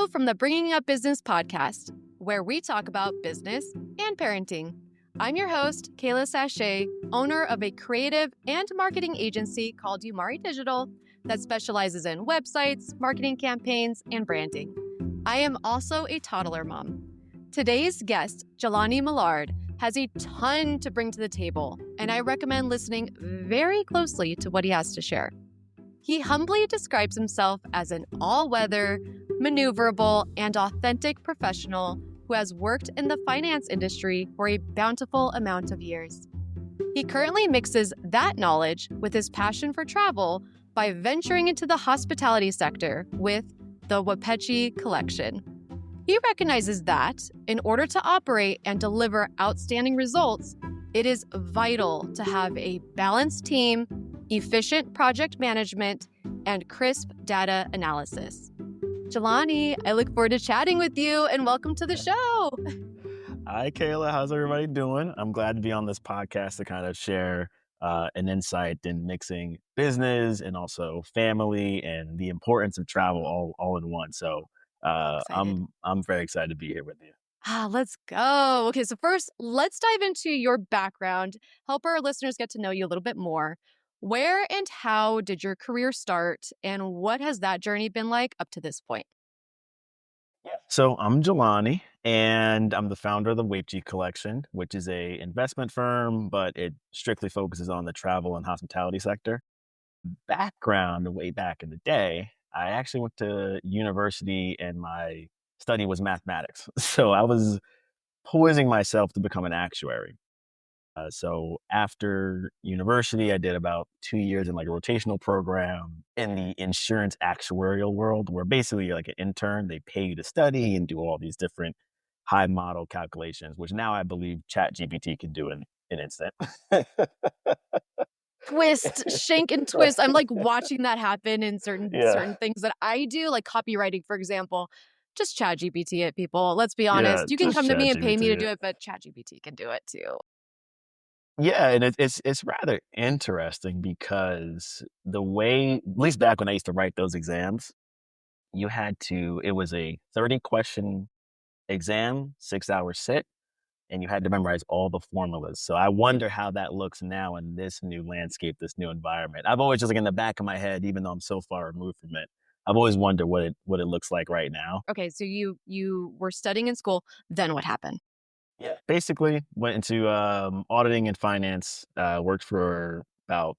Hello from the Bringing Up Business podcast, where we talk about business and parenting. I'm your host, Kaila Sachse, owner of a creative and marketing agency called Umari Digital that specializes in websites, marketing campaigns, and branding. I am also a toddler mom. Today's guest, Jelani Millard, has a ton to bring to the table, and I recommend listening very closely to what he has to share. He humbly describes himself as an all-weather, maneuverable, and authentic professional who has worked in the finance industry for a bountiful amount of years. He currently mixes that knowledge with his passion for travel by venturing into the hospitality sector with the Wapechi Collection. He recognizes that in order to operate and deliver outstanding results, it is vital to have a balanced team, efficient project management, and crisp data analysis. Jelani, I look forward to chatting with you, and welcome to the show. Hi, Kayla. How's everybody doing? I'm glad to be on this podcast to kind of share an insight in mixing business and also family and the importance of travel all in one. So I'm very excited to be here with you. Let's go. Okay, so first, let's dive into your background, help our listeners get to know you a little bit more. Where and how did your career start, and what has that journey been like up to this point? So I'm Jelani, and I'm the founder of the Wapechi Collection, which is a investment firm, but it strictly focuses on the travel and hospitality sector. Background, way back in the day, I actually went to university and my study was mathematics. So I was poising myself to become an actuary. So after university, I did about 2 years in like a rotational program in the insurance actuarial world, where basically you're like an intern. They pay you to study and do all these different high model calculations, which now I believe ChatGPT can do in an instant. Twist, shank and twist. I'm like watching that happen in certain things that I do, like copywriting, for example. Just ChatGPT it, people. Let's be honest. You can come to me and pay me to do it, but ChatGPT can do it too. Yeah, and it's rather interesting because the way, at least back when I used to write those exams, it was a 30-question exam, 6-hour sit, and you had to memorize all the formulas. So I wonder how that looks now in this new landscape, this new environment. I've always just like in the back of my head, even though I'm so far removed from it, I've always wondered what it looks like right now. Okay, so you were studying in school, then what happened? Yeah. Basically went into auditing and finance, worked for about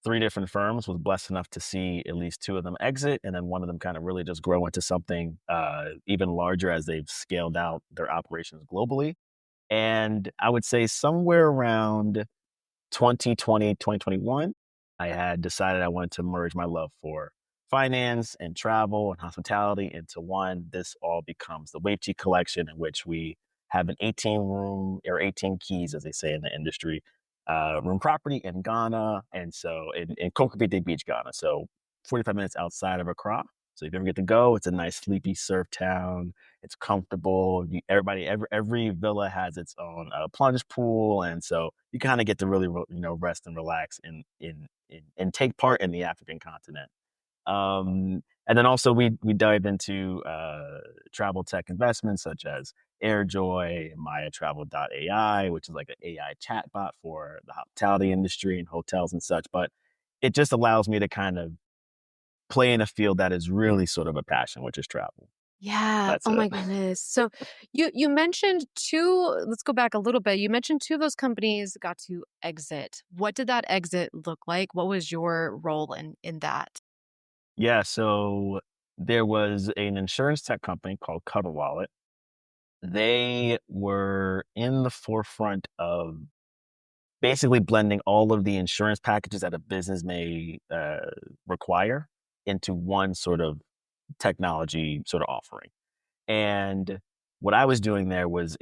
3 different firms, was blessed enough to see at least 2 of them exit, and then one of them kind of really just grow into something even larger as they've scaled out their operations globally. And I would say somewhere around 2020, 2021, I had decided I wanted to merge my love for finance and travel and hospitality into one. This all becomes the Wapechi Collection, in which we have an 18 room or 18 keys, as they say in the industry, room property in Ghana. And so in Kokopite Beach, Ghana. So 45 minutes outside of Accra. So if you ever get to go, it's a nice sleepy surf town. It's comfortable. Every villa has its own plunge pool, and so you kind of get to really, rest and relax and take part in the African continent. And then also we dive into travel tech investments such as AirJoy, MayaTravel.ai, which is like an AI chatbot for the hospitality industry and hotels and such. But it just allows me to kind of play in a field that is really sort of a passion, which is travel. Yeah. That's Oh it. my goodness. So you mentioned two, let's go back a little bit. You mentioned 2 of those companies got to exit. What did that exit look like? What was your role in that? Yeah, so there was an insurance tech company called Cover Wallet. They were in the forefront of basically blending all of the insurance packages that a business may require into one sort of technology sort of offering. And what I was doing there was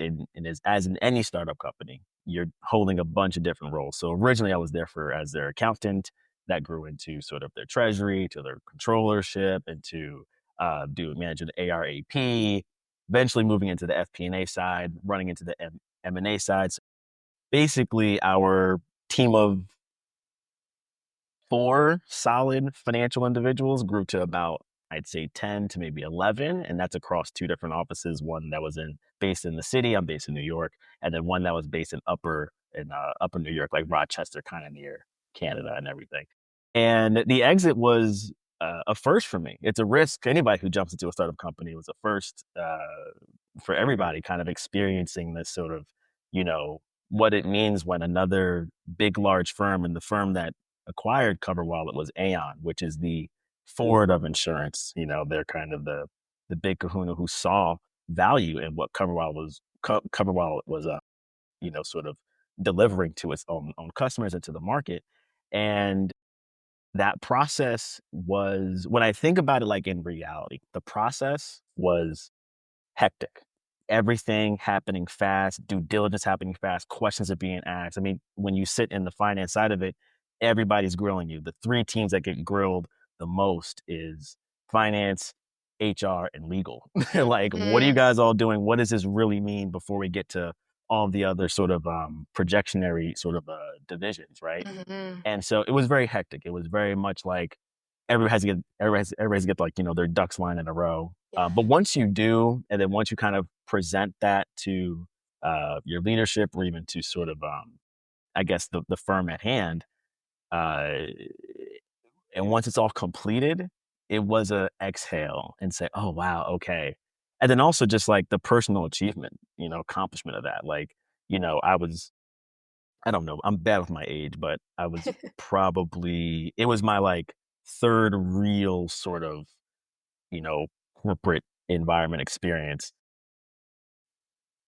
as in any startup company, you're holding a bunch of different roles. So originally I was there as their accountant. That grew into sort of their treasury, to their controllership, and to managing the ARAP, eventually moving into the FP&A side, running into the M&A side. So basically our team of 4 solid financial individuals grew to about I'd say 10 to maybe 11. And that's across two different offices. One that was based in the city. I'm based in New York. And then one that was based in upper New York, like Rochester, kind of near Canada and everything. And the exit was a first for me. It's a risk. Anybody who jumps into a startup company, was a first for everybody, kind of experiencing this sort of, what it means when another big, large firm, and the firm that acquired CoverWallet was Aon, which is the Ford of insurance. They're kind of the big kahuna who saw value in what CoverWallet was sort of delivering to its own customers and to the market. And that process was, when I think about it, like in reality, the process was hectic. Everything happening fast, due diligence happening fast, questions are being asked. I mean, when you sit in the finance side of it, everybody's grilling you. The three teams that get grilled the most is finance, HR, and legal. Like, what are you guys all doing? What does this really mean before we get to all the other sort of projectionary sort of divisions, right? Mm-hmm. And so it was very hectic. It was very much like everybody has to get like, their ducks lined in a row. Yeah. But once you do, and then once you kind of present that to your leadership, or even to sort of, I guess, the firm at hand, uh, and once it's all completed, it was a exhale and say, oh, wow, okay. And then also just like the personal achievement, accomplishment of that. Like, I don't know, I'm bad with my age, but I was it was my like third real sort of, you know, corporate environment experience.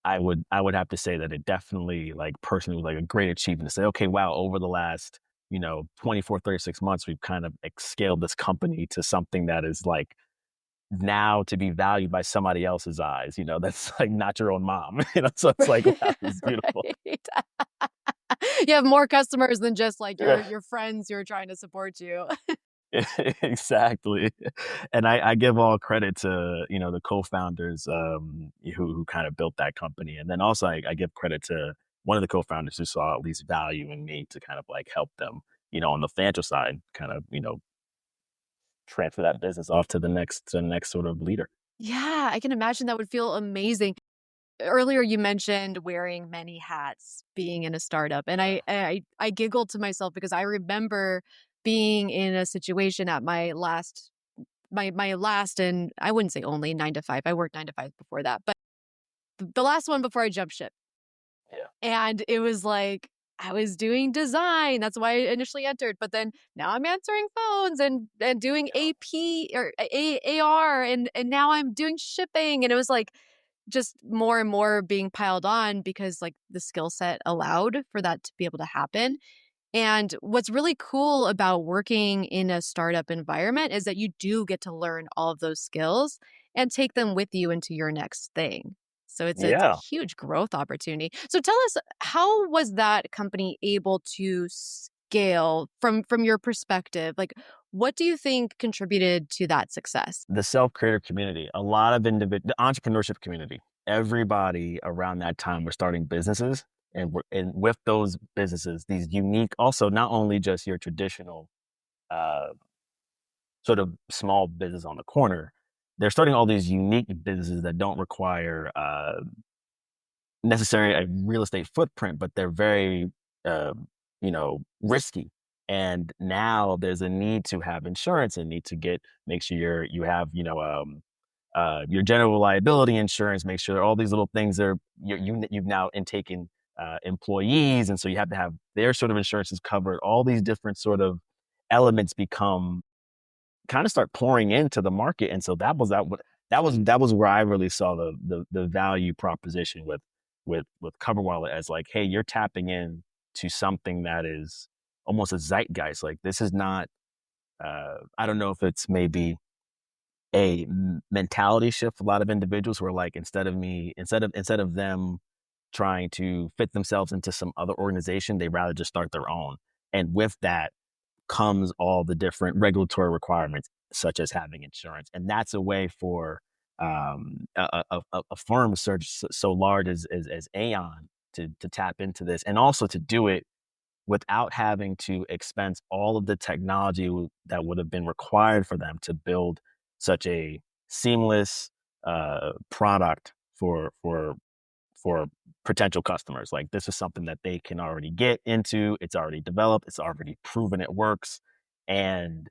I would have to say that it definitely, like, personally, was like a great achievement to say, okay, wow, over the last, 24, 36 months, we've kind of scaled this company to something that is like now to be valued by somebody else's eyes, that's like not your own mom, so it's like, wow, this is beautiful. Right. You have more customers than just like Yeah. your friends who are trying to support you. Exactly. And I give all credit to, the co-founders who kind of built that company. And then also I give credit to one of the co-founders who saw at least value in me to kind of like help them, on the financial side, kind of, transfer that business off to the next sort of leader. Yeah, I can imagine that would feel amazing. Earlier you mentioned wearing many hats being in a startup, and I giggled to myself because I remember being in a situation at my last, and I wouldn't say only 9 to 5. I worked 9 to 5 before that, but the last one before I jumped ship. Yeah. And it was like I was doing design. That's why I initially entered. But then now I'm answering phones and doing AP or AR, and now I'm doing shipping. And it was like just more and more being piled on because like the skill set allowed for that to be able to happen. And what's really cool about working in a startup environment is that you do get to learn all of those skills and take them with you into your next thing. So it's a Yeah. huge growth opportunity. So tell us, how was that company able to scale from your perspective? Like, what do you think contributed to that success? The self-creator community, a lot of the entrepreneurship community, everybody around that time were starting businesses, and with those businesses, these unique, also not only just your traditional uh, sort of small business on the corner, they're starting all these unique businesses that don't require necessarily a real estate footprint, but they're very, risky. And now there's a need to have insurance and need to make sure you have, your general liability insurance, make sure all these little things you've now intaken employees. And so you have to have their sort of insurances covered. All these different sort of elements become kind of start pouring into the market. And so that was where I really saw the value proposition with CoverWallet as like, hey, you're tapping in to something that is almost a zeitgeist. Like, this is not, I don't know if it's maybe a mentality shift for a lot of individuals who are like, instead of them trying to fit themselves into some other organization, they rather just start their own. And with that comes all the different regulatory requirements, such as having insurance. And that's a way for a firm so large as Aon to tap into this, and also to do it without having to expense all of the technology that would have been required for them to build such a seamless product for potential customers. Like, this is something that they can already get into. It's already developed. It's already proven it works. And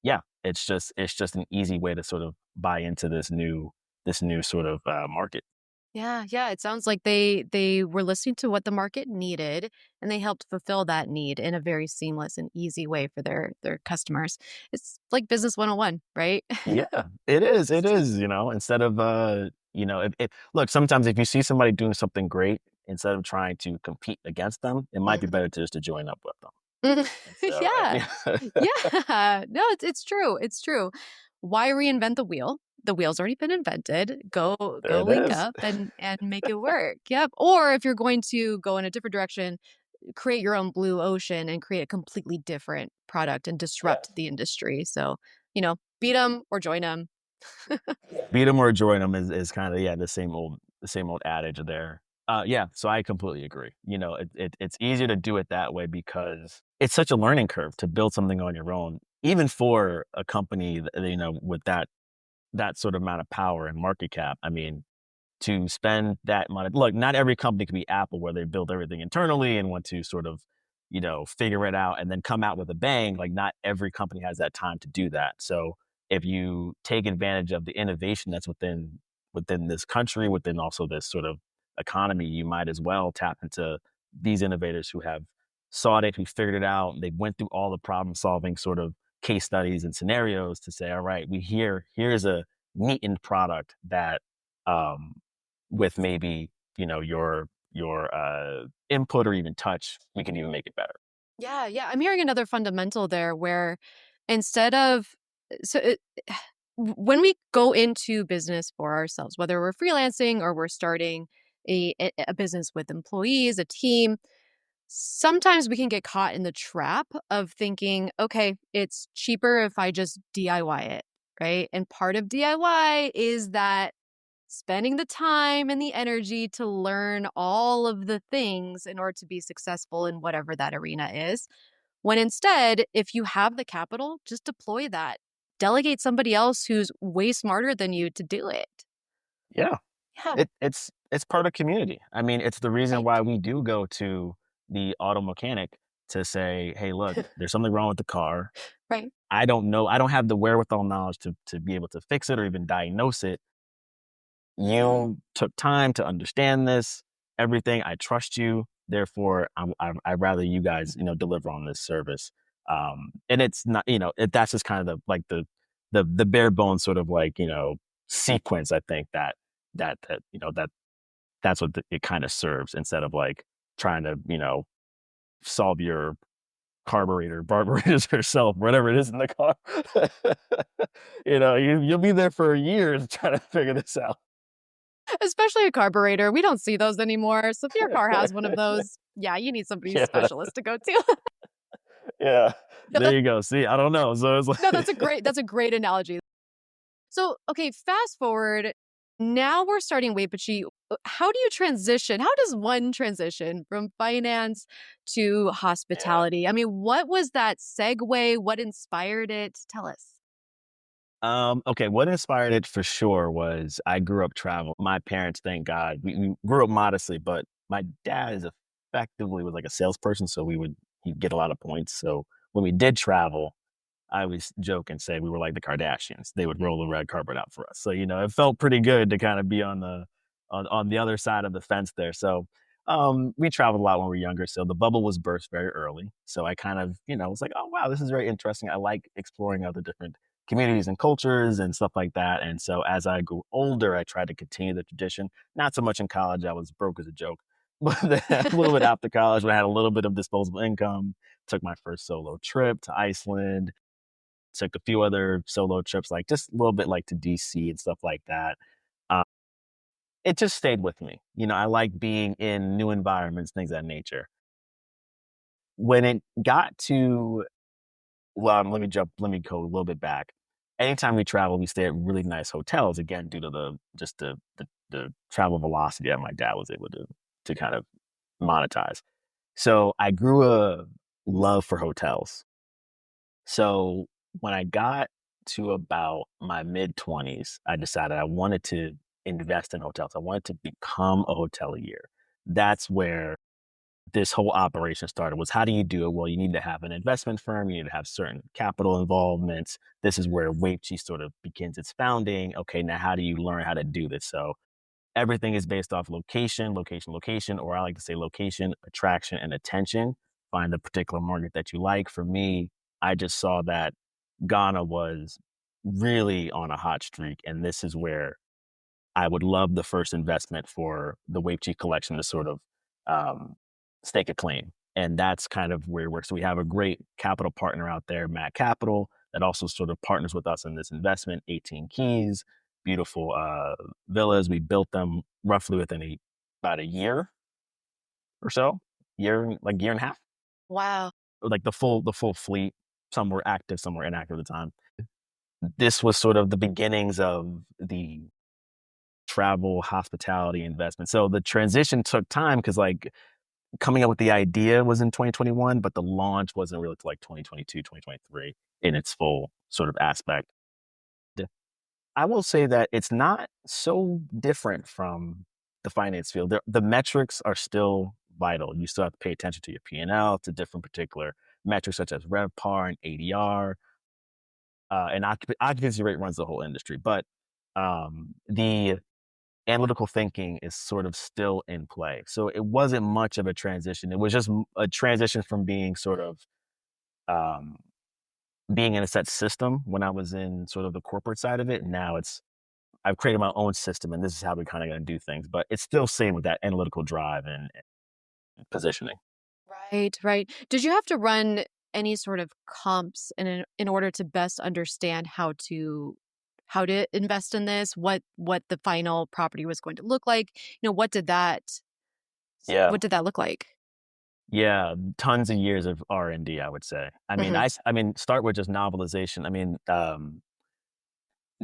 yeah, it's just an easy way to sort of buy into this new sort of market. Yeah, yeah. It sounds like they were listening to what the market needed and they helped fulfill that need in a very seamless and easy way for their customers. It's like business 101, right? Yeah, it is. It is, instead of, if look, sometimes if you see somebody doing something great, instead of trying to compete against them, it might be Mhm. better to join up with them. Mhm. And so, Yeah. yeah. Yeah. No, it's true. It's true. Why reinvent the wheel? The wheel's already been invented. There Go it link is. up and make it work. Yep. Or if you're going to go in a different direction, create your own blue ocean and create a completely different product and Yes. disrupt the industry. So, beat them or join them. Beat them or join them is kind of, yeah, the same old adage there. Yeah, so I completely agree. It's easier to do it that way because it's such a learning curve to build something on your own, even for a company that, with that sort of amount of power and market cap. I mean, to spend that money. Look, not every company can be Apple where they build everything internally and want to sort of, figure it out and then come out with a bang. Like, not every company has that time to do that. So if you take advantage of the innovation that's within this country, within also this sort of economy, you might as well tap into these innovators who have sought it, who figured it out. They went through all the problem solving sort of case studies and scenarios to say, all right, here's a neat end product that um, with maybe, your input or even touch, we can even make it better. Yeah, yeah. I'm hearing another fundamental there where instead of so it, when we go into business for ourselves, whether we're freelancing or we're starting a business with employees, a team, sometimes we can get caught in the trap of thinking, okay, it's cheaper if I just DIY it, right? And part of DIY is that spending the time and the energy to learn all of the things in order to be successful in whatever that arena is. When instead, if you have the capital, just deploy that. Delegate somebody else who's way smarter than you to do it. Yeah. Yeah, It's part of community. I mean, it's the reason right, why we do go to the auto mechanic to say, hey, look, there's something wrong with the car. right. I don't know. I don't have the wherewithal knowledge to be able to fix it or even diagnose it. You took time to understand this, everything. I trust you. Therefore, I'd rather you guys, deliver on this service. And it's not, that's just kind of the bare bones sort of like, sequence. I think that's what it kind of serves instead of like trying to, solve your carburetors yourself, whatever it is in the car. You'll be there for years trying to figure this out. Especially a carburetor. We don't see those anymore. So if your car has one of those, yeah, you need somebody Yeah, specialist to go to. yeah. No, There you go. See, I don't know. So it's no, like, that's a great analogy. So, okay, fast forward. Now we're starting Wapechi. How do you transition? How does one transition from finance to yeah. hospitality? I mean, what was that segue? What inspired it? Tell us. Okay, what inspired it for sure was I grew up travel. My parents, thank God, we grew up modestly, but my dad is effectively was like a salesperson, so he'd get a lot of points. So when we did travel, I always joke and say we were like the Kardashians. They would roll the red carpet out for us. So, it felt pretty good to kind of be on the other side of the fence there. So we traveled a lot when we were younger. So the bubble was burst very early. So I kind of, was like, oh wow, this is very interesting. I like exploring other different communities and cultures and stuff like that. And so as I grew older, I tried to continue the tradition. Not so much in college. I was broke as a joke. But then a little bit after college, when I had a little bit of disposable income, took my first solo trip to Iceland, took a few other solo trips, like just a little bit like to DC and stuff like that. Um, it just stayed with me. I like being in new environments, things of that nature. When it got to, well, let me go a little bit back. Anytime we travel, we stay at really nice hotels, again, due to the travel velocity that my dad was able to kind of monetize. So I grew a love for hotels. So when I got to about my mid-20s, I decided I wanted to invest in hotels. I wanted to become a hotelier. That's where this whole operation started. Was how do you do it? Well, you need to have an investment firm. You need to have certain capital involvements. This is where Wapechi sort of begins its founding. Okay, now how do you learn how to do this? So everything is based off location, location, location, or I like to say location, attraction, and attention. Find a particular market that you like. For me, I just saw that Ghana was really on a hot streak, and this is where I would love the first investment for the Wapechi Collection to sort of um, stake a claim. And that's kind of where it works. So we have a great capital partner out there, Matt Capital, that also sort of partners with us in this investment. 18 keys, beautiful villas. We built them roughly within about a year or so, year and a half. Wow. Like the full fleet. Some were active, some were inactive at the time. This was sort of the beginnings of the travel hospitality investment. So the transition took time because like coming up with the idea was in 2021, but the launch wasn't really till like 2022, 2023 in its full sort of aspect. I will say that it's not so different from the finance field. The metrics are still vital. You still have to pay attention to your P&L, to different particular metrics such as RevPAR and ADR, and occupancy rate runs the whole industry. But the analytical thinking is sort of still in play. So it wasn't much of a transition. It was just a transition from being sort of um, being in a set system when I was in sort of the corporate side of it. Now I've created my own system, and this is how we kind of going to do things. But it's still same with that analytical drive and positioning. Right, right. Did you have to run any sort of comps in order to best understand how to invest in this? What the final property was going to look like? Yeah. What did that look like? Yeah, tons of years of R&D, I would say. Mhm. I mean, start with just novelization.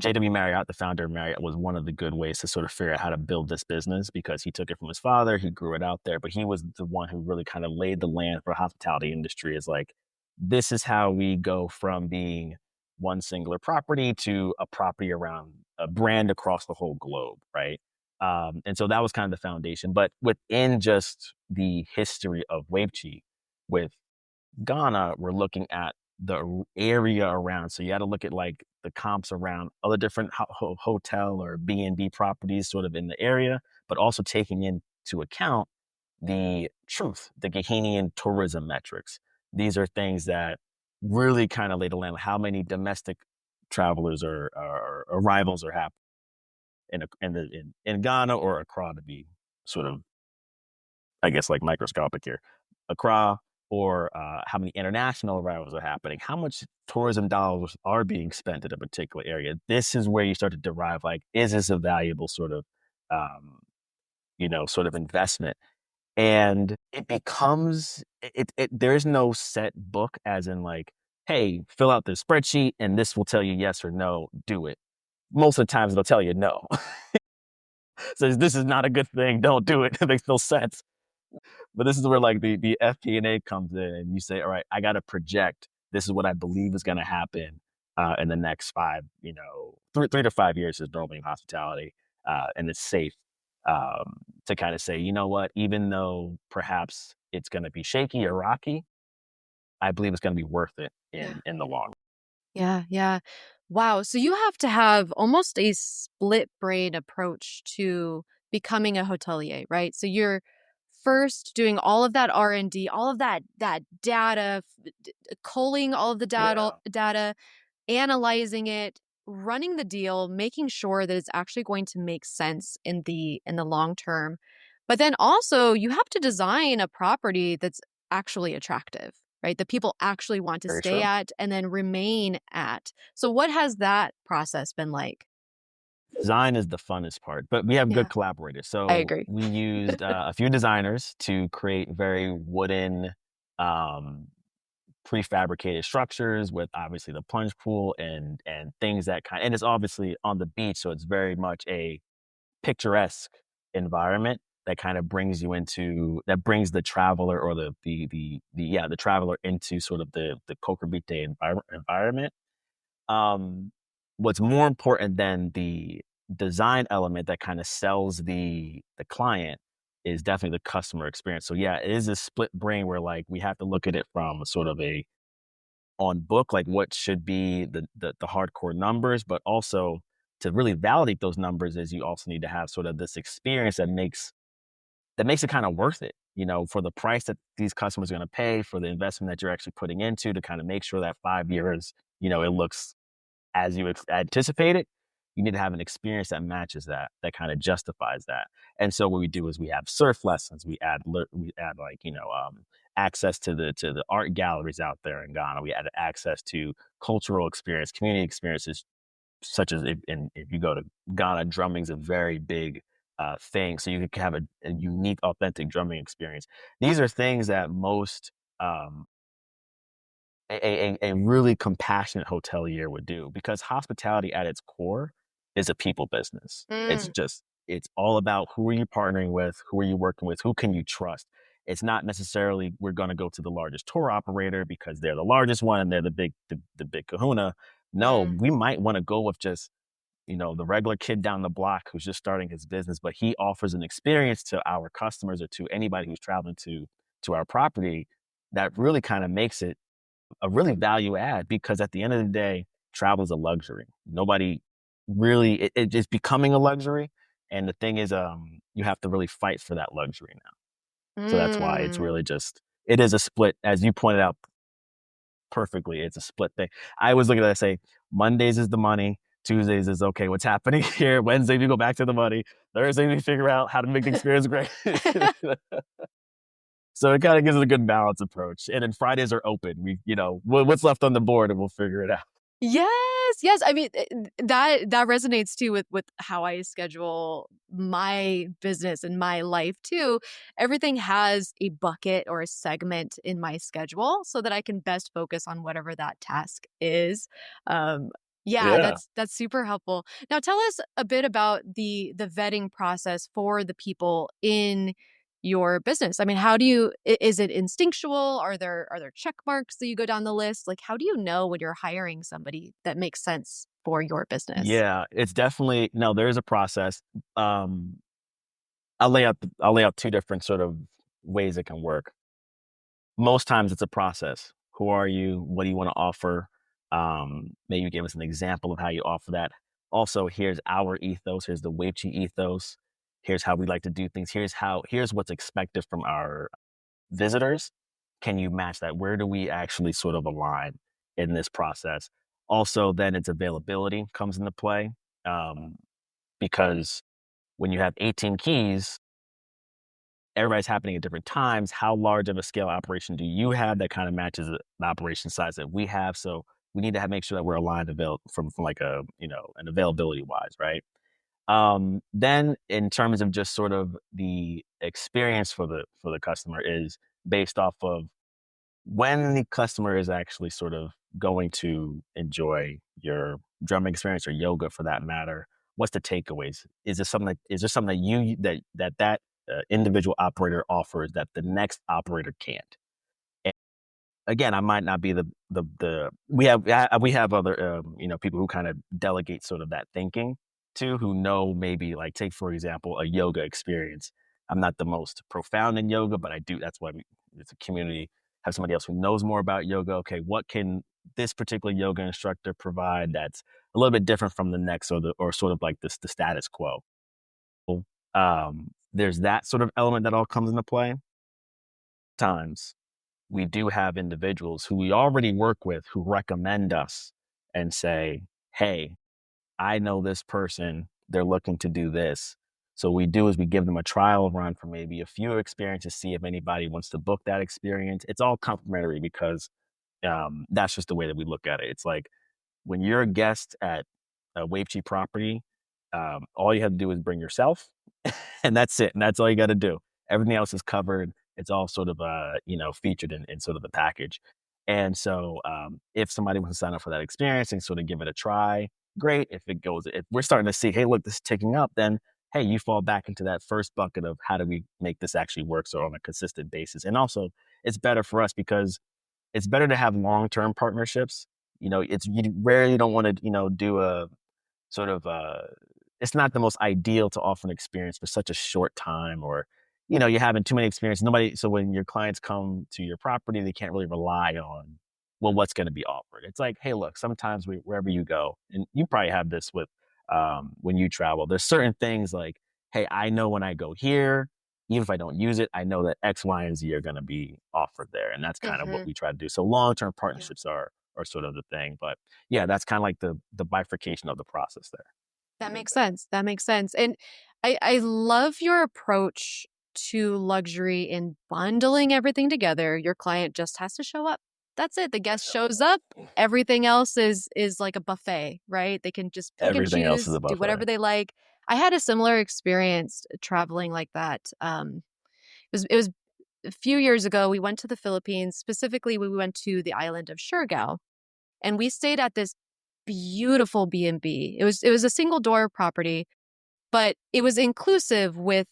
JW Marriott, the founder of Marriott, was one of the good ways to sort of figure out how to build this business because he took it from his father, he grew it out there, but he was the one who really kind of laid the land for hospitality industry. Is like, this is how we go from being one singular property to a property around a brand across the whole globe, right? And so that was kind of the foundation. But within just the history of Wapechi, with Ghana, we're looking at the area around. So you got to look at like the comps around other different hotel or B&B properties sort of in the area, but also taking into account the truth, the Gahenian tourism metrics. These are things that really kind of lay the land. How many domestic travelers or arrivals are happening in Ghana or Accra, to be sort of, I guess, like microscopic here. Accra, or how many international arrivals are happening, how much tourism dollars are being spent in a particular area. This is where you start to derive, like, is this a valuable sort of, um, sort of investment? And it becomes, there is no set book as in like, hey, fill out this spreadsheet and this will tell you yes or no, do it. Most of the times they'll tell you no. Says this is not a good thing, don't do it. It makes no sense. But this is where like the FP&A comes in, and you say, all right, I got to project. This is what I believe is going to happen in the next 3 to 5 years is normally in hospitality, and it's safe to kind of say, you know what, even though perhaps it's going to be shaky or rocky, I believe it's going to be worth it Yeah. in the long. Yeah, yeah. Wow. So you have to have almost a split brain approach to becoming a hotelier, right? So you're first doing all of that R&D, all of that data, culling all of the Yeah, data, analyzing it, running the deal, making sure that it's actually going to make sense in the long term. But then also you have to design a property that's actually attractive, right? That people actually want to very stay true. at and then remain at. So what has that process been like? Design is the funnest part, but we have good Yeah, collaborators. I So agree. we used a few designers to create very wooden, um, prefabricated structures with obviously the plunge pool and things that kind. And it's obviously on the beach, so it's very much a picturesque environment that kind of brings you into that brings the traveler or the traveler into sort of the Kokabite environment. what's more important than the design element that kind of sells the client is definitely the customer experience. So yeah, it is a split brain where like we have to look at it from sort of a on book, like what should be the hardcore numbers, but also to really validate those numbers is you also need to have sort of this experience that makes it kind of worth it, for the price that these customers are going to pay for the investment that you're actually putting into to kind of make sure that 5 years, it looks as you anticipate it. You need to have an experience that matches that kind of justifies that. And so what we do is we have surf lessons, we add like, access to the art galleries out there in Ghana. We add access to cultural experience, community experiences, such as if you go to Ghana, drumming's a very big thing. So you can have a unique, authentic drumming experience. These are things that most um, a really compassionate hotelier would do, because hospitality at its core is a people business. Mm. It's all about who are you partnering with, who are you working with, who can you trust. It's not necessarily we're going to go to the largest tour operator because they're the largest one and they're the big kahuna. No, Mm. we might want to go with just the regular kid down the block who's just starting his business, but he offers an experience to our customers or to anybody who's traveling to our property that really kind of makes it a really value add, because at the end of the day, travel is a luxury. Nobody really, it's becoming a luxury. And the thing is, you have to really fight for that luxury now. So that's why it's Mm. really it is a split, as you pointed out perfectly. It's a split thing. I always look at that and say, Mondays is the money. Tuesdays is okay, what's happening here? Wednesday, we go back to the money. Thursday, we figure out how to make the experience great. So it kind of gives it a good balance approach. And then Fridays are open. What's left on the board and we'll figure it out. Yes, yes. I mean, that resonates too with how I schedule my business and my life too. Everything has a bucket or a segment in my schedule so that I can best focus on whatever that task is. Um, yeah, Yeah. that's super helpful. Now, tell us a bit about the vetting process for the people in your business. I mean, how do you is it instinctual? Are there check marks that you go down the list? Like how do you know when you're hiring somebody that makes sense for your business? Yeah, it's definitely no, there is a process. Um, I'll lay out two different sort of ways it can work. Most times it's a process. Who are you? What do you want to offer? Maybe give us an example of how you offer that. Also, here's our ethos. Here's the Wapechi ethos. Here's how we like to do things. Here's what's expected from our visitors. Can you match that? Where do we actually sort of align in this process? Also, then its availability comes into play, um, because when you have 18 keys, everybody's happening at different times. How large of a scale operation do you have that kind of matches the operation size that we have? So we need to make sure that we're aligned from like an availability wise, right? Then in terms of just sort of the experience for the customer is based off of when the customer is actually sort of going to enjoy your drumming experience or yoga for that matter. What's the takeaways? Is there something that individual operator offers that the next operator can't? Again, I might not be the we have other people who kind of delegate sort of that thinking to, who know, maybe like, take for example a yoga experience. I'm not the most profound in yoga, but I do. That's why it's a community. Have somebody else who knows more about yoga. Okay, what can this particular yoga instructor provide that's a little bit different from the next, or sort of like the status quo? There's that sort of element that all comes into play. Times we do have individuals who we already work with who recommend us and say, hey, I know this person, they're looking to do this. So what we do is we give them a trial run for maybe a few experiences, see if anybody wants to book that experience. It's all complimentary, because that's just the way that we look at it. It's like, when you're a guest at a Wapechi property, all you have to do is bring yourself, and that's it. And that's all you got to do. Everything else is covered. It's all sort of featured in sort of the package. And so, if somebody wants to sign up for that experience and sort of give it a try, great. If we're starting to see, hey, look, this is ticking up, then hey, you fall back into that first bucket of how do we make this actually work, so on a consistent basis. And also, it's better for us because it's better to have long-term partnerships you rarely don't want to, do a sort of, it's not the most ideal to offer an experience for such a short time, or, you're having too many experiences. So when your clients come to your property, they can't really rely on, well, what's going to be offered. It's like, hey, look, sometimes wherever you go, and you probably have this with, when you travel, there's certain things like, hey, I know when I go here, even if I don't use it, I know that X, Y, and Z are going to be offered there. And that's kind of what Mm-hmm. we try to do. So long-term Yeah. partnerships are sort of the thing. But yeah, that's kind of like the bifurcation of the process there. That makes sense. That makes sense. And I love your approach to luxury in bundling everything together. Your client just has to show up. That's it. The guest shows up. Everything else is like a buffet, right? They can just pick and Everything else is choose, a do buffet. whatever they like. I had a similar experience traveling like that. It was a few years ago. We went to the Philippines. Specifically, we went to the island of Siargao, and we stayed at this beautiful B&B. It was a single door property, but it was inclusive with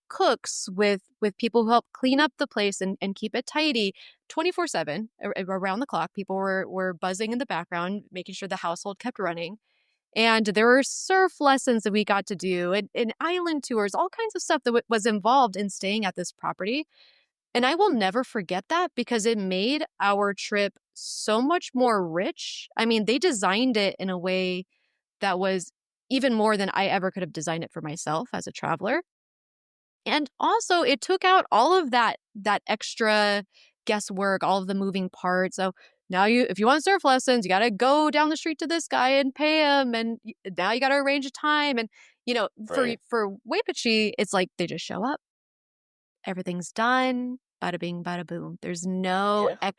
cooks, with people who help clean up the place and keep it tidy 24/7 around the clock. People were buzzing in the background, making sure the household kept running. And there were surf lessons that we got to do, and island tours, all kinds of stuff that was involved in staying at this property. And I will never forget that because it made our trip so much more rich. I mean, they designed it in a way that was even more than I ever could have designed it for myself as a traveler. And also it took out all of that extra guesswork, all of the moving parts. So now if you want surf lessons, you got to go down the street to this guy and pay him, and now you got to arrange a time. And Right. for Wapechi, it's like they just show up, everything's done, bada bing, bada boom. There's no Yeah.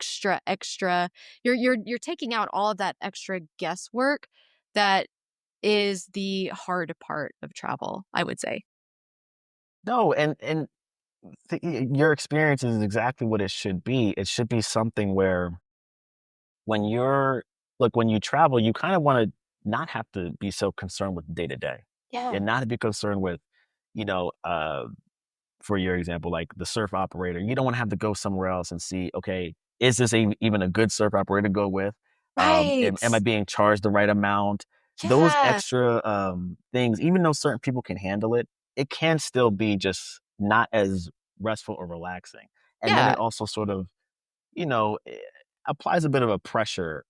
extra. You're taking out all of that extra guesswork that is the hard part of travel, I would say. No, and your experience is exactly what it should be. It should be something where when you're when you travel, you kind of want to not have to be so concerned with day to day, Yeah. and not to be concerned with, you know, for your example, like the surf operator, you don't want to have to go somewhere else and see, okay, is this even a good surf operator to go with? Right. Am I being charged the right amount? Those Yeah. extra things, even though certain people can handle it, it can still be just not as restful or relaxing. And then Yeah. it also sort of, applies a bit of a pressure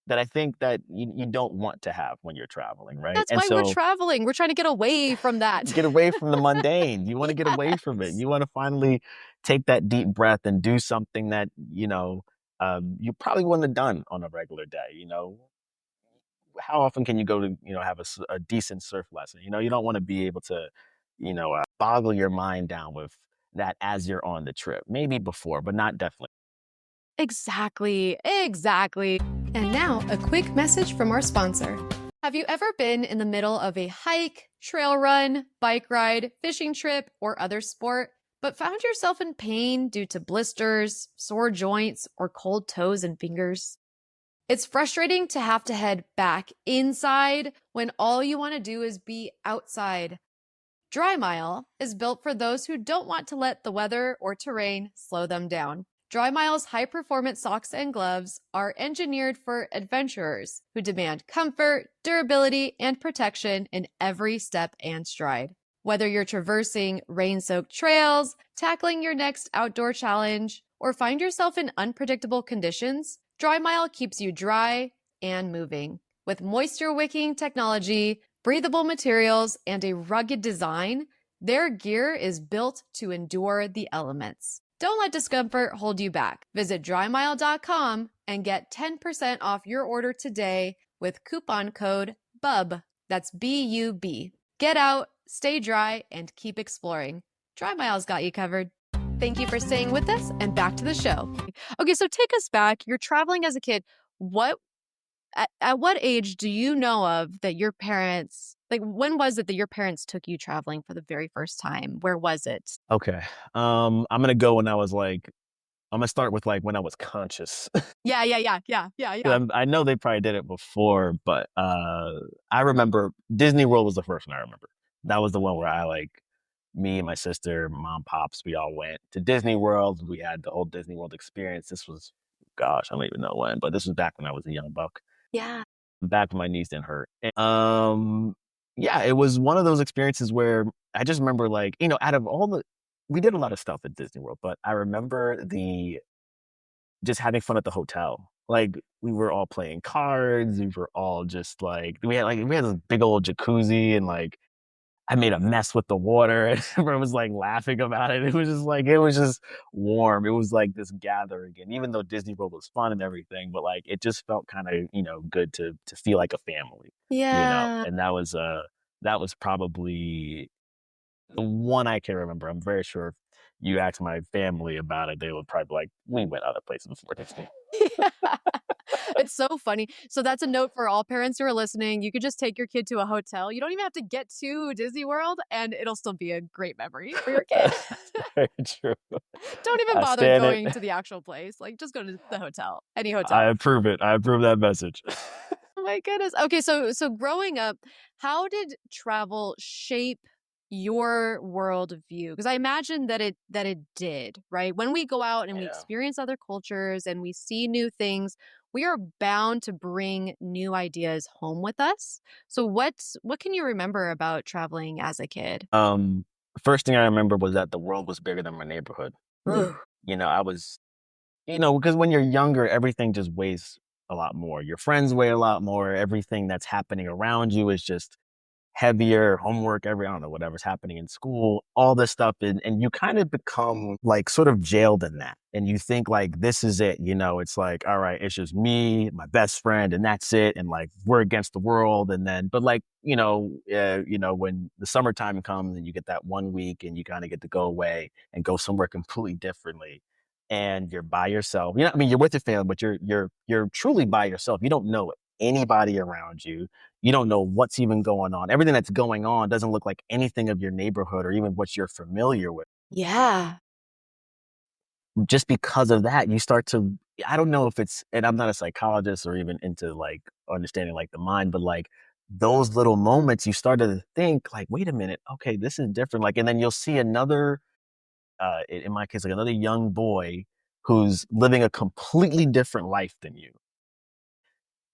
that I think that you don't want to have when you're traveling, right? That's And why we're so traveling. We're trying to get away from that. get away from the mundane. You want to get away from it. Yes. You want to finally take that deep breath and do something that, you probably wouldn't have done on a regular day. How often can you go to, have a decent surf lesson? You don't want to be able to, boggle your mind down with that as you're on the trip. Maybe before, but not definitely. Exactly. Exactly. And now, a quick message from our sponsor. Have you ever been in the middle of a hike, trail run, bike ride, fishing trip, or other sport, but found yourself in pain due to blisters, sore joints, or cold toes and fingers? It's frustrating to have to head back inside when all you want to do is be outside. Dry Mile is built for those who don't want to let the weather or terrain slow them down. Dry Mile's high performance socks and gloves are engineered for adventurers who demand comfort, durability, and protection in every step and stride. Whether you're traversing rain soaked trails, tackling your next outdoor challenge, or find yourself in unpredictable conditions, Dry Mile keeps you dry and moving. With moisture wicking technology, breathable materials, and a rugged design, their gear is built to endure the elements. Don't let discomfort hold you back. Visit drymile.com and get 10% off your order today with coupon code BUB. That's BUB. Get out, stay dry, and keep exploring. Dry Mile's got you covered. Thank you for staying with us, and back to the show. Okay, so take us back. You're traveling as a kid. What at what age do you know of that your parents, like, when was it that your parents took you traveling for the very first time? Where was it? Okay. I'm gonna go when I was like, I'm gonna start with like when I was conscious. Yeah, yeah, yeah, yeah, yeah, yeah. I know they probably did it before, but I remember Disney World was the first one I remember. That was the one where me and my sister, mom, pops, we all went to Disney World. We had the whole Disney World experience. This was gosh, I don't even know when, but this was back when I was a young buck. Yeah. Back when my knees didn't hurt. Yeah, it was one of those experiences where I just remember, like, out of all we did a lot of stuff at Disney World, but I remember just having fun at the hotel. Like, we were all playing cards. We were all just like, we had this big old jacuzzi, and like, I made a mess with the water, and everyone was like laughing about it. It was just warm. It was like this gathering. And even though Disney World was fun and everything, but like, it just felt kind of, good to feel like a family, Yeah. and that was probably the one I can remember. I'm very sure if you ask my family about it, they would probably be like, we went other places before Disney. Yeah. It's so funny. So that's a note for all parents who are listening. You could just take your kid to a hotel. You don't even have to get to Disney World, and it'll still be a great memory for your kid. Very true. Don't even I bother stand it. going to the actual place. Like, just go to the hotel, any I hotel. approve it. I approve that message. Oh my goodness. Okay, so growing up, how did travel shape your worldview? Because I imagine that it did, right? When we go out and we Yeah. experience other cultures and we see new things, we are bound to bring new ideas home with us. So what can you remember about traveling as a kid? Um, First thing I remember was that the world was bigger than my neighborhood. Ooh, I was, because when you're younger, everything just weighs a lot more. Your friends weigh a lot more. Everything that's happening around you is just heavier. Homework, I don't know, whatever's happening in school, all this stuff. And you kind of become like sort of jailed in that. And you think like, this is it. It's like, all right, it's just me, my best friend, and that's it. And like, we're against the world. And then, but like, when the summertime comes and you get that 1 week and you kind of get to go away and go somewhere completely differently, and you're by yourself. I mean, you're with your family, but you're truly by yourself. You don't know anybody around you. You don't know what's even going on. Everything that's going on doesn't look like anything of your neighborhood or even what you're familiar with. yeah. Just because of that, you start to, I don't know if it's, and I'm not a psychologist or even into like understanding like the mind, but like those little moments, you started to think like, wait a minute, okay, this is different. Like, and then you'll see another, in my case, like another young boy who's living a completely different life than you.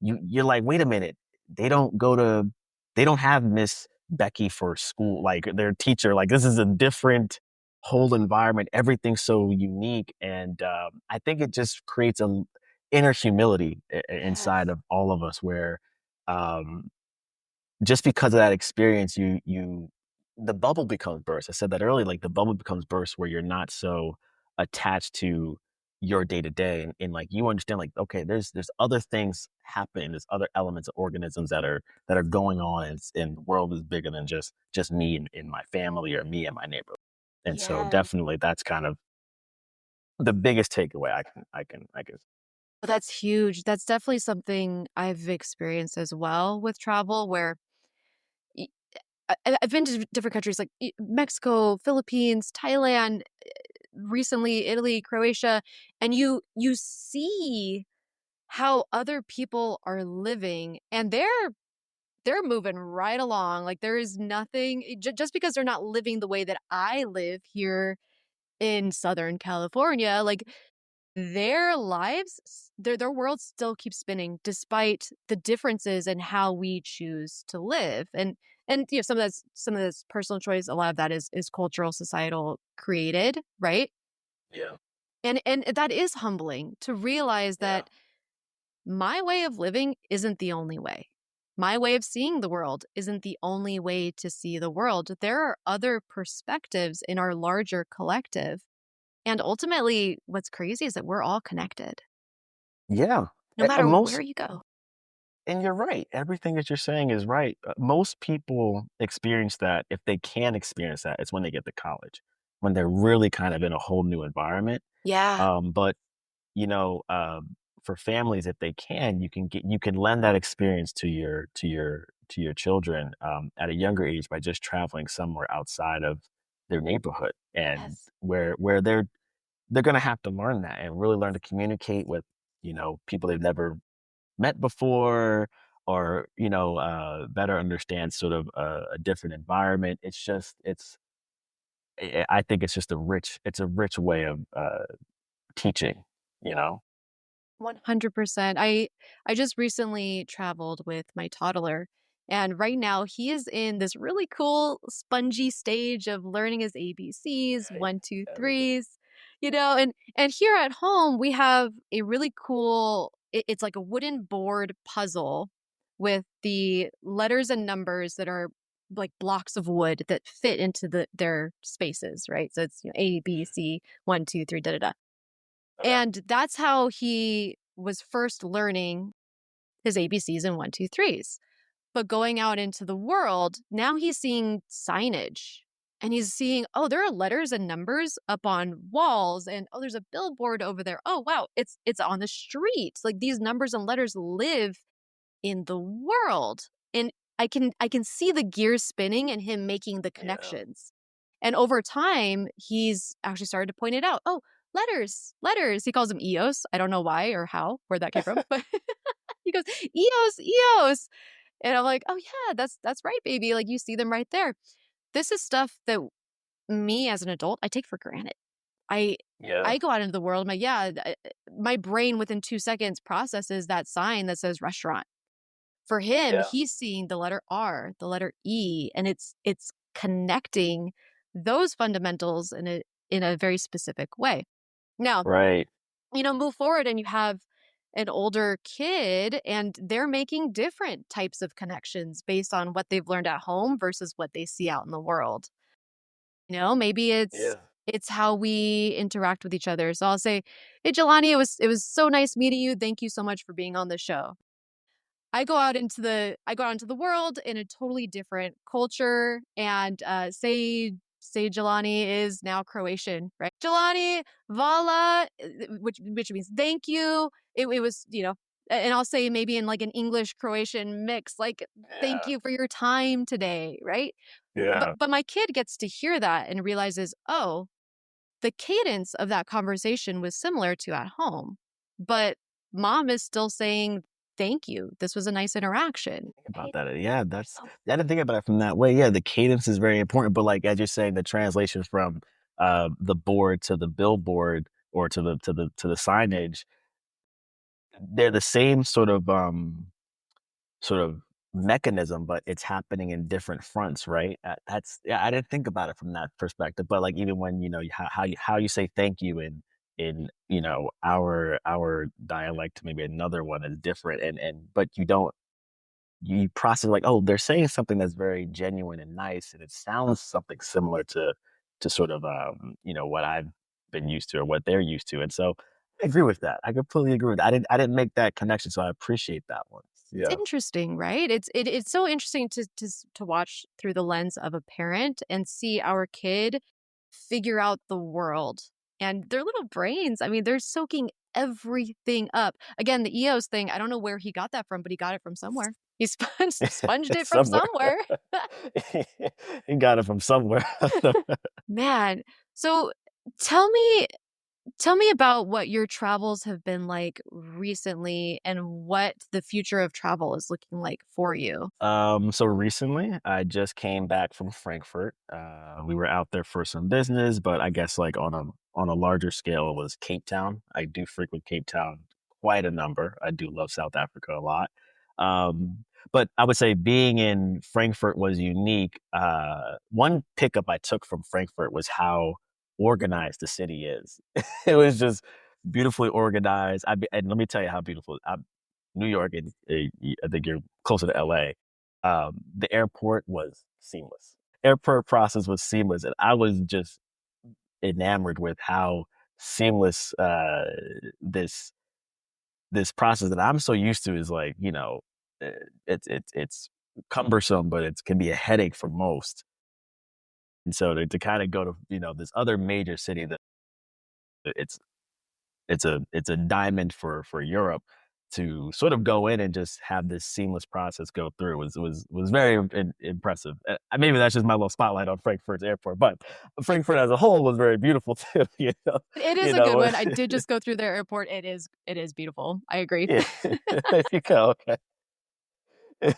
You're like, wait a minute, they don't go to they don't have Miss Becky for school, like their teacher. Like, this is a different whole environment. Everything's so unique. And I think it just creates a inner humility inside Yes. of all of us where um just because of that experience, the bubble becomes burst. I said that earlier, like the bubble becomes burst where you're not so attached to your day to day, and like you understand, like, okay, there's other things happening, there's other elements of organisms that are going on, and the world is bigger than just me and my family or me and my neighborhood. And so Yes. definitely that's kind of the biggest takeaway I can. Oh, that's huge. That's definitely something I've experienced as well with travel where y- I've been to different countries like Mexico, Philippines, Thailand, recently Italy, Croatia, and you see how other people are living and they're moving right along. Like there is nothing just because they're not living the way that I live here in Southern California, like their lives, their world still keeps spinning despite the differences in how we choose to live. And some of that's personal choice. A lot of that is cultural, societal created, right? Yeah, And that is humbling to realize yeah. that my way of living isn't the only way. My way of seeing the world isn't the only way to see the world. There are other perspectives in our larger collective. And ultimately, what's crazy is that we're all connected, Yeah. no matter Most where you go. And you're right. Everything that you're saying is right. Most people experience that. If they can experience that, it's when they get to college, when they're really kind of in a whole new environment. Yeah. But you know, for families, if they can, you can lend that experience to your children at a younger age by just traveling somewhere outside of their neighborhood, and Yes. where they're going to have to learn that and really learn to communicate with people they've never met before, or better understand sort of a different environment. I think it's just a rich way of teaching, you know. 100%. I just recently traveled with my toddler, and right now he is in this really cool spongy stage of learning his ABCs, Right. one, two, Yeah, threes, and here at home we have a really cool it's like a wooden board puzzle with the letters and numbers that are like blocks of wood that fit into their spaces, right? So it's A, B, C, one, two, three, da da da. okay. And that's how he was first learning his ABCs and one, two, threes. But going out into the world, now he's seeing signage and he's seeing, oh, there are letters and numbers up on walls, and oh, there's a billboard over there. Oh, wow, it's on the street. Like these numbers and letters live in the world. And I can see the gears spinning and him making the Yeah. connections. And over time, he's actually started to point it out. Oh, letters, letters. He calls them EOS. I don't know why or how, where that came from, but he goes, EOS, EOS. And I'm like, oh yeah, that's right, baby. Like you see them right there. This is stuff that me as an adult, I take for granted. I Yeah. I go out into the world, I'm like, yeah, my brain within 2 seconds processes that sign that says restaurant. For him, Yeah. he's seeing the letter R, the letter E, and it's connecting those fundamentals in a very specific way. Now, Right. move forward and you have an older kid and they're making different types of connections based on what they've learned at home versus what they see out in the world. Maybe it's Yeah. it's how we interact with each other. So I'll say, "Hey Jelani, it was so nice meeting you. Thank you so much for being on the show." I go out into the world in a totally different culture, and say Jelani is now Croatian, right? Jelani, vala, which means thank you. It was, and I'll say maybe in like an English Croatian mix, like thank Yeah. you for your time today, right? But Yeah. but my kid gets to hear that and realizes, oh, the cadence of that conversation was similar to at home, but mom is still saying, thank you. This was a nice interaction. About Right? that. Yeah, So I didn't think about it from that way. Yeah, the cadence is very important, but like as you're saying, the translation from the board to the billboard or to the signage, they're the same sort of mechanism, but it's happening in different fronts, right? That's yeah, I didn't think about it from that perspective. But like even when how you say thank you in our dialect, maybe another one is different, and but you process like, oh, they're saying something that's very genuine and nice, and it sounds something similar to sort of what I've been used to or what they're used to, and so I agree with that. I completely agree with that. I didn't make that connection, so I appreciate that one. it's Yeah. interesting, right? It's so interesting to watch through the lens of a parent and see our kid figure out the world and their little brains. I mean, they're soaking everything up. Again, the EOS thing, I don't know where he got that from, but he got it from somewhere. He sponged it from Somewhere. somewhere. He got it from somewhere. Man, so tell me tell me about what your travels have been like recently and what the future of travel is looking like for you. So recently, I just came back from Frankfurt. We were out there for some business, but I guess like on a larger scale, it was Cape Town. I do frequent Cape Town quite a number. I do love South Africa a lot. But I would say being in Frankfurt was unique. One pickup I took from Frankfurt was how organized the city is. It was just beautifully organized. And let me tell you how beautiful. New York, and I think you're closer to LA. The airport was seamless. Airport process was seamless, and I was just enamored with how seamless this process that I'm so used to is like, uh, it's cumbersome, but it can be a headache for most. And so to kind of go to this other major city that it's it's a diamond for Europe to sort of go in and just have this seamless process go through was very impressive. Maybe that's just my little spotlight on Frankfurt's airport, but Frankfurt as a whole was very beautiful too. It is You a good know, one. I did just go through their airport. It is beautiful. I agree. yeah. There you go. Okay.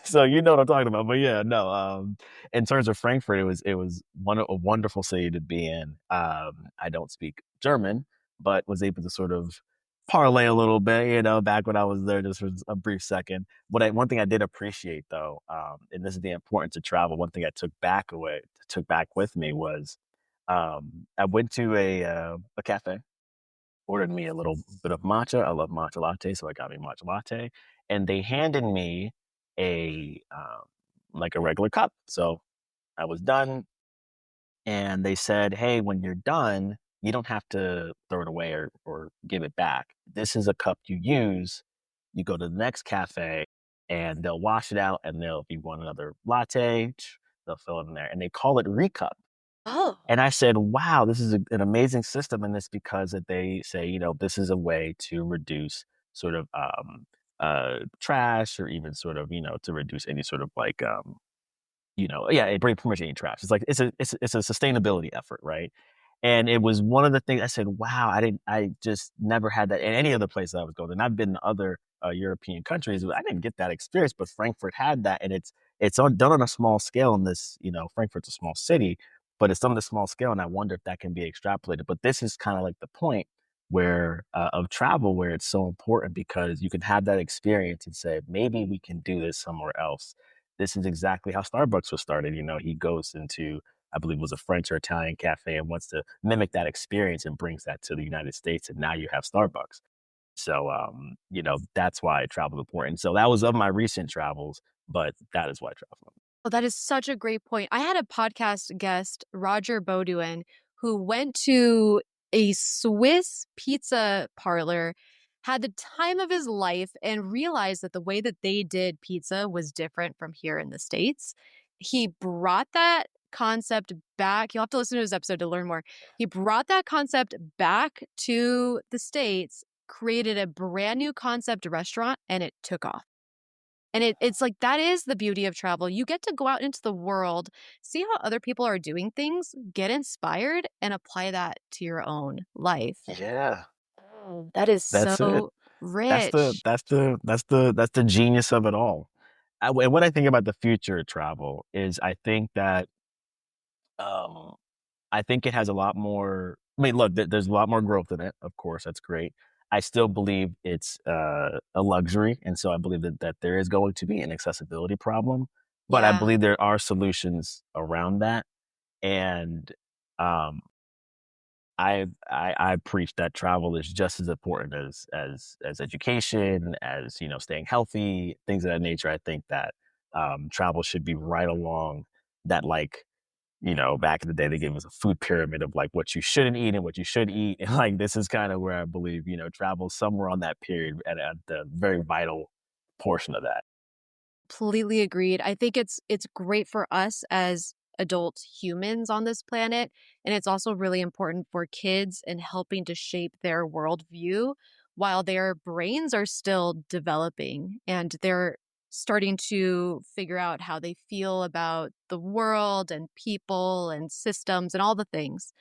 So you know what I'm talking about. But yeah, no. In terms of Frankfurt, it was a wonderful city to be in. I don't speak German, but was able to sort of parlay a little bit, back when I was there just for a brief second. One thing I did appreciate though, and this is the importance of travel. One thing I took back with me was, I went to a cafe, ordered me a little bit of matcha. I love matcha latte, so I got me matcha latte, and they handed me a like a regular cup. So I was done, and they said, "Hey, when you're done, you don't have to throw it away or give it back. This is a cup you use. You go to the next cafe, and they'll wash it out, and they'll, if you want another latte, they'll fill it in there, and they call it Recup." Oh. And I said, "Wow, this is an amazing system." And it's because that they say, this is a way to reduce sort of trash, or even sort of, to reduce any sort of like yeah, it brings pretty much any trash. It's like it's a sustainability effort, right? And it was one of the things I said, wow, I just never had that in any other place that I was going. And I've been to other European countries, but I didn't get that experience. But Frankfurt had that, and done on a small scale. In this, Frankfurt's a small city, but it's done on a small scale, and I wonder if that can be extrapolated. But this is kind of like the point where of travel, where it's so important, because you can have that experience and say, maybe we can do this somewhere else. This is exactly how Starbucks was started. He goes into, I believe it was a French or Italian cafe, and wants to mimic that experience and brings that to the United States. And now you have Starbucks. So, that's why travel is important. So that was of my recent travels, but that is why I travel. Oh, that is such a great point. I had a podcast guest, Roger Beaudoin, who went to a Swiss pizza parlor, had the time of his life, and realized that the way that they did pizza was different from here in the States. He brought that concept back. You'll have to listen to his episode to learn more. He brought that concept back to the States, created a brand new concept restaurant, and it took off. And it's like that is the beauty of travel. You get to go out into the world, see how other people are doing things, get inspired, and apply that to your own life. Yeah, Oh, that is that's it. so That's the rich. that's the that's the that's the genius of it all. And what I think about the future of travel is, um, I think it has a lot more. I mean, look, there's a lot more growth in it. Of course, that's great. I still believe it's a luxury, and so I believe that there is going to be an accessibility problem. But I Yeah. believe there are solutions around that, and um, I preach that travel is just as important as education, as staying healthy, things of that nature. I think that travel should be right along that, like, back in the day, they gave us a food pyramid of like what you shouldn't eat and what you should eat. And like, this is kind of where I believe, travel somewhere on that period, at the very vital portion of that. Completely agreed. I think it's great for us as adult humans on this planet, and it's also really important for kids in helping to shape their worldview while their brains are still developing and they're starting to figure out how they feel about the world and people and systems and all the things.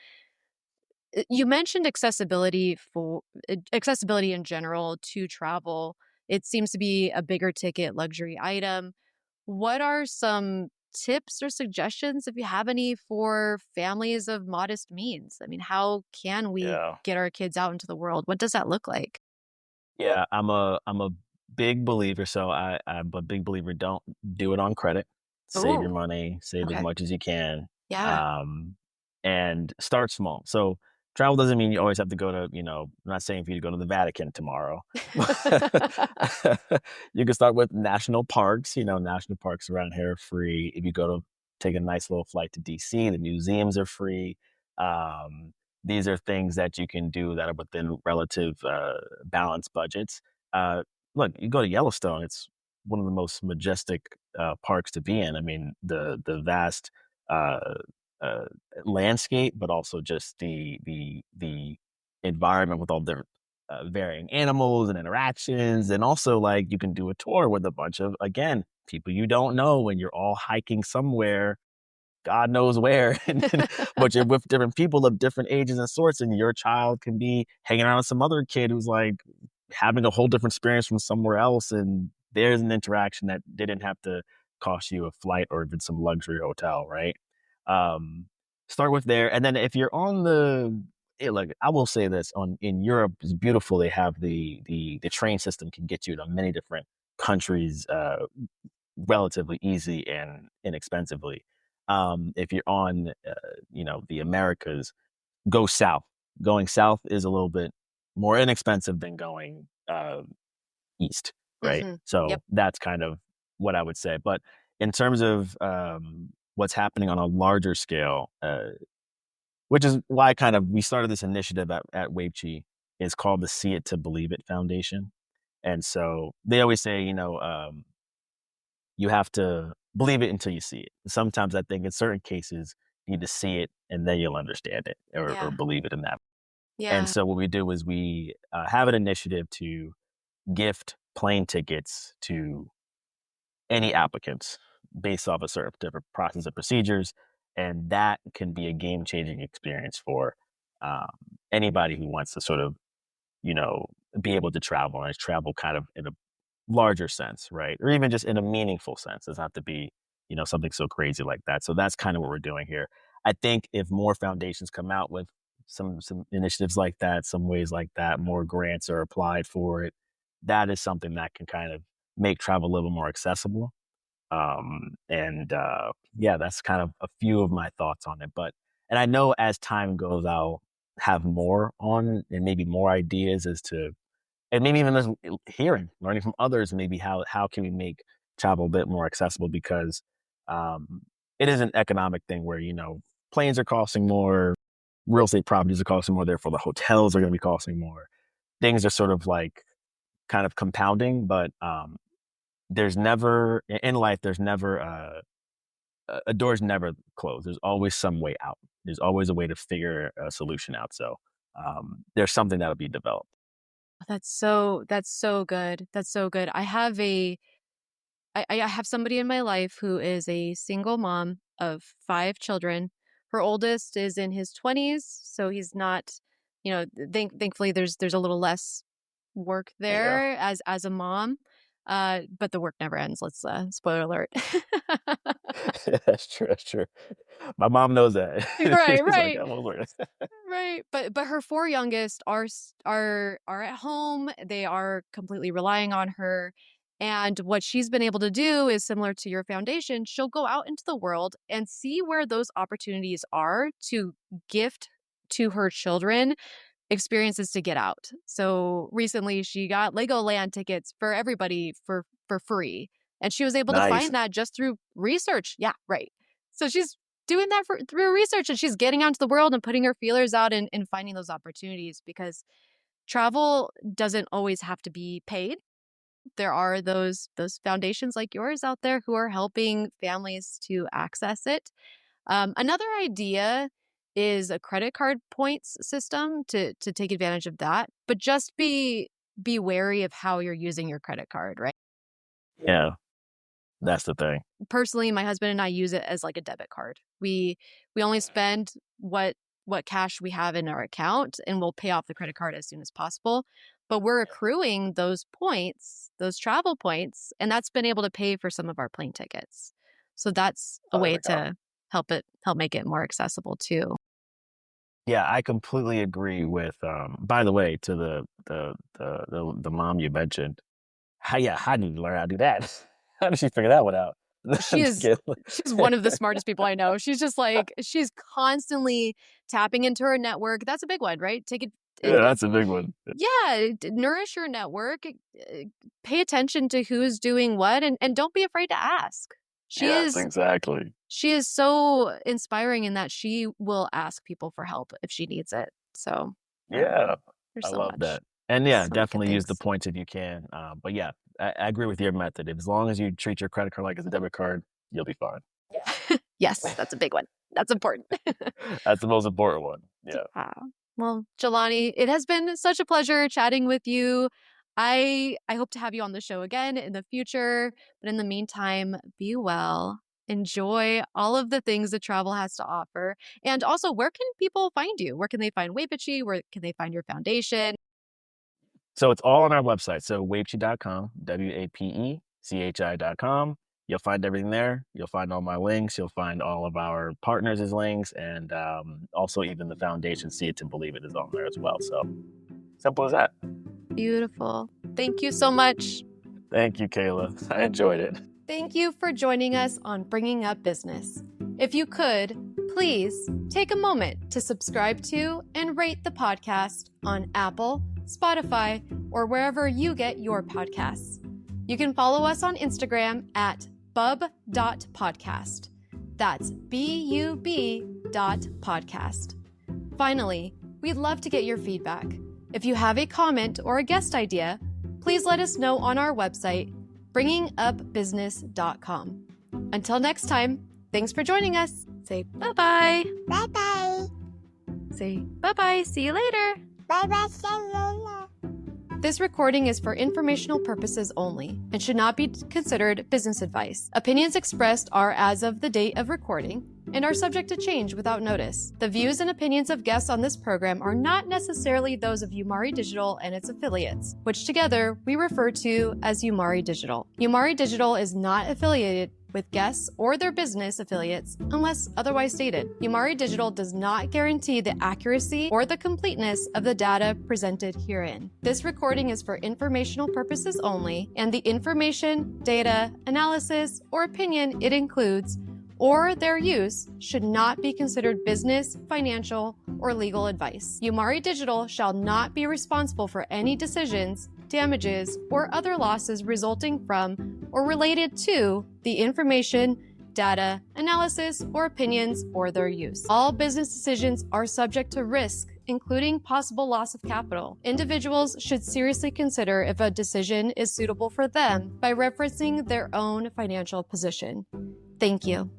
You mentioned accessibility in general to travel. It seems to be a bigger ticket luxury item. What are some tips or suggestions, if you have any, for families of modest means? I mean, how can we Yeah. get our kids out into the world? What does that look like? Yeah, I'm a big believer. So I'm a big believer. Don't do it on credit. Save your Oh, money. Save as okay. much as you can, Yeah. um, and start small. So travel doesn't mean you always have to go to. I'm not saying for you to go to the Vatican tomorrow. You can start with national parks. National parks around here are free. If you take a nice little flight to DC, the museums are free. Um, these are things that you can do that are within relative balanced budgets. Uh, Look, you go to Yellowstone; it's one of the most majestic parks to be in. I mean, the vast uh, uh, landscape, but also just the environment with all the varying animals and interactions, and also like you can do a tour with a bunch of, again, people you don't know, when you're all hiking somewhere God knows where, but you're with different people of different ages and sorts, and your child can be hanging out with some other kid who's like having a whole different experience from somewhere else, and there's an interaction that didn't have to cost you a flight or even some luxury hotel, right? Um, Start with there, and then if you're on the look, I will say this: in Europe, it's beautiful. They have the train system can get you to many different countries relatively easy and inexpensively. If you're on, the Americas, go south. Going south is a little bit more inexpensive than going east, right? Yep. So that's kind of what I would say. But in terms of what's happening on a larger scale, which is why kind of we started this initiative at Wapechi, is called the See It to Believe It Foundation. And so they always say, you have to believe it until you see it. Sometimes I think in certain cases, you need to see it and then you'll understand it or Yeah. believe it in that. And Yeah. so what we do is we have an initiative to gift plane tickets to any applicants based off a certain different process and procedures. And that can be a game changing experience for um, anybody who wants to sort of, you know, be able to travel and travel kind of in a larger sense, right? Or even just in a meaningful sense. It doesn't have to be, something so crazy like that. So that's kind of what we're doing here. I think if more foundations come out with some initiatives like that, some ways like that, more grants are applied for it, that is something that can kind of make travel a little more accessible. And yeah, that's kind of a few of my thoughts on it. And I know as time goes, I'll have more on and maybe more ideas as to, and maybe even just learning from others, maybe how can we make travel a bit more accessible, because um, it is an economic thing where, planes are costing more, real estate properties are costing more, therefore the hotels are going to be costing more. Things are sort of like kind of compounding, but there's never in life, there's never a door's never closed. There's always some way out. There's always a way to figure a solution out. So there's something that'll be developed. That's so good. That's so good. I have somebody in my life who is a single mom of 5 children. Her oldest is in his 20s, so he's not, thankfully there's a little less work Yeah. there as a mom. But the work never ends. Let's spoiler alert. That's true. That's true. My mom knows that. Right, She's like, right. I'm over it. Right, but her 4 youngest are at home. They are completely relying on her, and what she's been able to do is similar to your foundation. She'll go out into the world and see where those opportunities are to gift to her children experiences to get out. So recently she got Legoland tickets for everybody for free. And she was able to Nice. find that just through research. Yeah, right. So she's doing that through research, and she's getting out into the world and putting her feelers out and finding those opportunities, because travel doesn't always have to be paid. There are those foundations like yours out there who are helping families to access it. Another idea is a credit card points system to take advantage of that, but just be wary of how you're using your credit card, right? Yeah, that's the thing. Personally, my husband and I use it as like a debit card. We only spend what cash we have in our account, and we'll pay off the credit card as soon as possible. But we're accruing those points, those travel points, and that's been able to pay for some of our plane tickets. So that's a Oh, there way we go. to help make it more accessible too. Yeah, I completely agree with. By the way, to the mom you mentioned, how did you learn how to do that? How did she figure that one out? She Just is kidding. she's one of the smartest people I know. She's just like she's constantly tapping into her network. That's a big one, right? Take Yeah, it that's a big one. yeah, nourish your network. Pay attention to who's doing what, and don't be afraid to ask. She Yes, is exactly. she is so inspiring in that she will ask people for help if she needs it. So, Yeah, there's I so love much that. And yeah, so many good definitely use the things. points if you can. But yeah, I agree with your method. As long as you treat your credit card like it's a debit card, you'll be fine. Yes, that's a big one. That's important. That's the most important one. Yeah. Yeah. Well, Jelani, it has been such a pleasure chatting with you. I hope to have you on the show again in the future. But in the meantime, be well. Enjoy all of the things that travel has to offer. And also, where can people find you? Where can they find Wapechi? Where can they find your foundation? So it's all on our website. So wapechi.com, WAPECHI.com. You'll find everything there. You'll find all my links. You'll find all of our partners' links, and also even the foundation See It to Believe It is on there as well. So simple as that. Beautiful. Thank you so much. Thank you, Kaila. I enjoyed it. Thank you for joining us on Bringing Up Business. If you could, please take a moment to subscribe to and rate the podcast on Apple, Spotify, or wherever you get your podcasts. You can follow us on Instagram at bub.podcast. That's BUB.podcast. Finally, we'd love to get your feedback. If you have a comment or a guest idea, please let us know on our website, bringingupbusiness.com. Until next time, thanks for joining us. Say bye-bye. Bye-bye. Say bye-bye. See you later. Bye-bye. See you later. This recording is for informational purposes only and should not be considered business advice. Opinions expressed are as of the date of recording and are subject to change without notice. The views and opinions of guests on this program are not necessarily those of Umari Digital and its affiliates, which together we refer to as Umari Digital. Umari Digital is not affiliated with guests or their business affiliates unless otherwise stated. Umari Digital does not guarantee the accuracy or the completeness of the data presented herein. This recording is for informational purposes only, and the information, data, analysis, or opinion it includes or their use should not be considered business, financial, or legal advice. Umari Digital shall not be responsible for any decisions, damages, or other losses resulting from or related to the information, data, analysis, or opinions or their use. All business decisions are subject to risk, including possible loss of capital. Individuals should seriously consider if a decision is suitable for them by referencing their own financial position. Thank you.